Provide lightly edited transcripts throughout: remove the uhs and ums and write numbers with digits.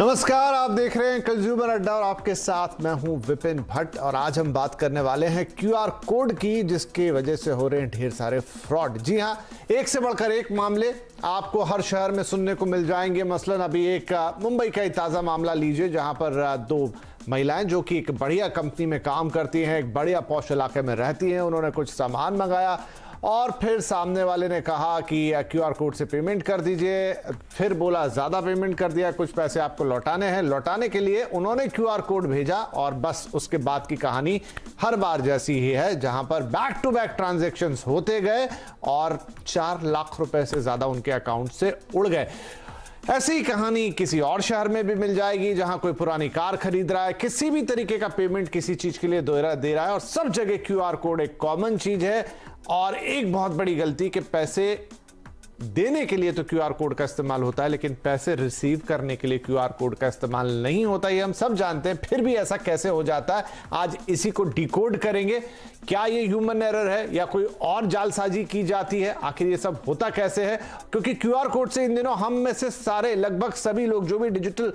नमस्कार, आप देख रहे हैं कंज्यूमर अड्डा और आपके साथ मैं हूं विपिन भट्ट। और आज हम बात करने वाले हैं क्यूआर कोड की, जिसकी वजह से हो रहे हैं ढेर सारे फ्रॉड। जी हां, एक से बढ़कर एक मामले आपको हर शहर में सुनने को मिल जाएंगे। मसलन अभी एक मुंबई का ही ताजा मामला लीजिए, जहां पर दो महिलाएं जो कि एक बढ़िया कंपनी में काम करती हैं, एक बढ़िया पॉश इलाके में रहती हैं, उन्होंने कुछ सामान मंगाया और फिर सामने वाले ने कहा कि क्यूआर कोड से पेमेंट कर दीजिए। फिर बोला ज़्यादा पेमेंट कर दिया, कुछ पैसे आपको लौटाने हैं। लौटाने के लिए उन्होंने क्यूआर कोड भेजा और बस उसके बाद की कहानी हर बार जैसी ही है, जहां पर बैक टू बैक ट्रांजैक्शंस होते गए और 4 लाख रुपए से ज़्यादा उनके अकाउंट से उड़ गए। ऐसी ही कहानी किसी और शहर में भी मिल जाएगी, जहां कोई पुरानी कार खरीद रहा है, किसी भी तरीके का पेमेंट किसी चीज के लिए दे रहा है और सब जगह क्यूआर कोड एक कॉमन चीज है। और एक बहुत बड़ी गलती कि पैसे देने के लिए तो क्यूआर कोड का इस्तेमाल होता है, लेकिन पैसे रिसीव करने के लिए क्यूआर कोड का इस्तेमाल नहीं होता। ये हम सब जानते हैं, फिर भी ऐसा कैसे हो जाता है, आज इसी को डिकोड करेंगे। क्या ये ह्यूमन एरर है या कोई और जालसाजी की जाती है? आखिर ये सब होता कैसे है? क्योंकि क्यूआर कोड से इन दिनों हम में से सारे, लगभग सभी लोग जो भी डिजिटल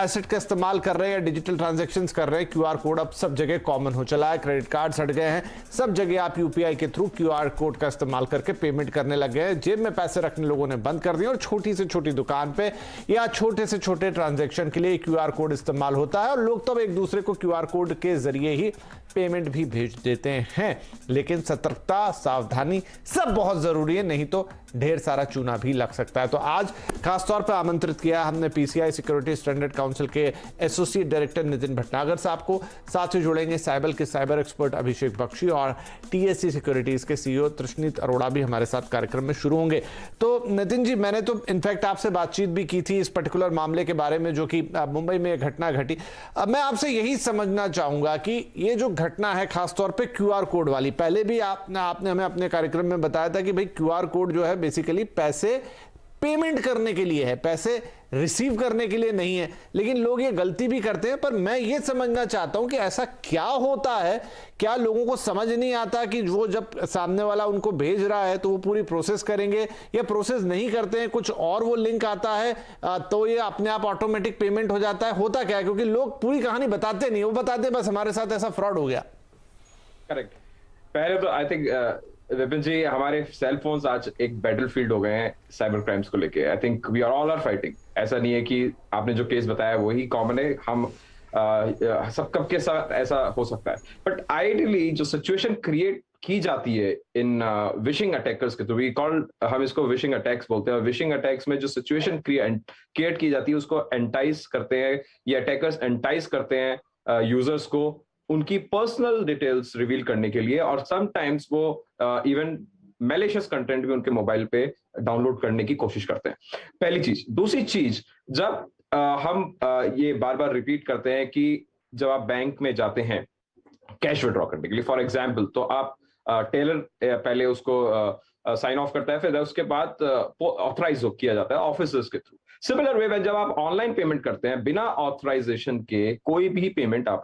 एसेट का इस्तेमाल कर रहे हैं या डिजिटल ट्रांजेक्शन्स कर रहे हैं, क्यूआर कोड अब सब जगह कॉमन हो चला है। क्रेडिट कार्ड हट गए हैं, सब जगह आप यूपीआई के थ्रू क्यूआर कोड का इस्तेमाल करके पेमेंट करने लग गए हैं। जेब में पैसे रखने लोगों ने बंद कर दिए और छोटी से छोटी दुकान पे या छोटे से छोटे ट्रांजैक्शन के लिए क्यूआर कोड इस्तेमाल होता है और लोग तब एक दूसरे को क्यूआर कोड के जरिए ही पेमेंट भी भेज देते हैं। लेकिन सतर्कता, सावधानी सब बहुत जरूरी है, नहीं तो ढेर सारा चूना भी लग सकता है। तो आज खासतौर पर आमंत्रित किया हमने पीसीआई सिक्योरिटी स्टैंडर्ड काउंसिल के एसोसिएट डायरेक्टर नितिन भटनागर साहब को। साथ ही जुड़ेंगे साइबर के साइबर एक्सपर्ट अभिषेक बख्शी और टीएससी सिक्योरिटीज के सीईओ तृष्णित अरोड़ा भी हमारे साथ कार्यक्रम में शुरू होंगे। तो नितिन जी, मैंने तो इनफैक्ट आपसे बातचीत भी की थी इस पर्टिकुलर मामले के बारे में, जो कि मुंबई में घटना घटी। अब मैं आपसे यही समझना चाहूंगा कि ये जो घटना है खासतौर पे क्यूआर कोड वाली, पहले भी आपने हमें अपने कार्यक्रम में बताया था कि भाई क्यूआर कोड जो है बेसिकली पैसे पेमेंट करने के लिए है, पैसे रिसीव करने के लिए नहीं है। लेकिन लोग ये गलती भी करते हैं। पर मैं ये समझना चाहता हूं कि ऐसा क्या होता है, क्या लोगों को समझ नहीं आता कि वो जब सामने वाला उनको भेज रहा है तो वो पूरी प्रोसेस करेंगे या प्रोसेस नहीं करते हैं, कुछ और वो लिंक आता है तो ये अपने आप ऑटोमेटिक पेमेंट हो जाता है? होता क्या है? क्योंकि लोग पूरी कहानी बताते नहीं, वो बताते बस हमारे साथ ऐसा फ्रॉड हो गया। करेक्ट। पहले तो आई थिंक विपिन जी, हमारे सेल फोन्स आज एक बैटलफील्ड हो गए हैं साइबर क्राइम्स को लेके। I think we are all are fighting. ऐसा नहीं है कि आपने जो केस बताया वही कॉमन है, हम सब कब के साथ ऐसा हो सकता है। बट आइडियली जो सिचुएशन क्रिएट की जाती है इन विशिंग अटैकर्स के, तो वी कॉल, हम इसको विशिंग अटैक्स बोलते हैं। विशिंग अटैक्स में जो सिचुएशन क्रिएट की जाती है उसको एंटाइज करते हैं, ये अटैकर्स एंटाइज करते हैं यूजर्स को उनकी पर्सनल डिटेल्स रिवील करने के लिए, और समटाइम्स वो इवन मैलिशियस कंटेंट भी उनके मोबाइल पे डाउनलोड करने की कोशिश करते हैं। पहली चीज। दूसरी चीज, जब हम ये बार बार रिपीट करते हैं कि जब आप बैंक में जाते हैं कैश विड्रॉ करने के लिए, फॉर एग्जाम्पल, तो आप टेलर पहले उसको साइन ऑफ करता है, फिर उसके बाद ऑथराइज किया जाता है ऑफिसर्स के थ्रू। सिमिलर वे जब आप ऑनलाइन पेमेंट करते हैं, बिना ऑथराइजेशन के कोई भी पेमेंट आप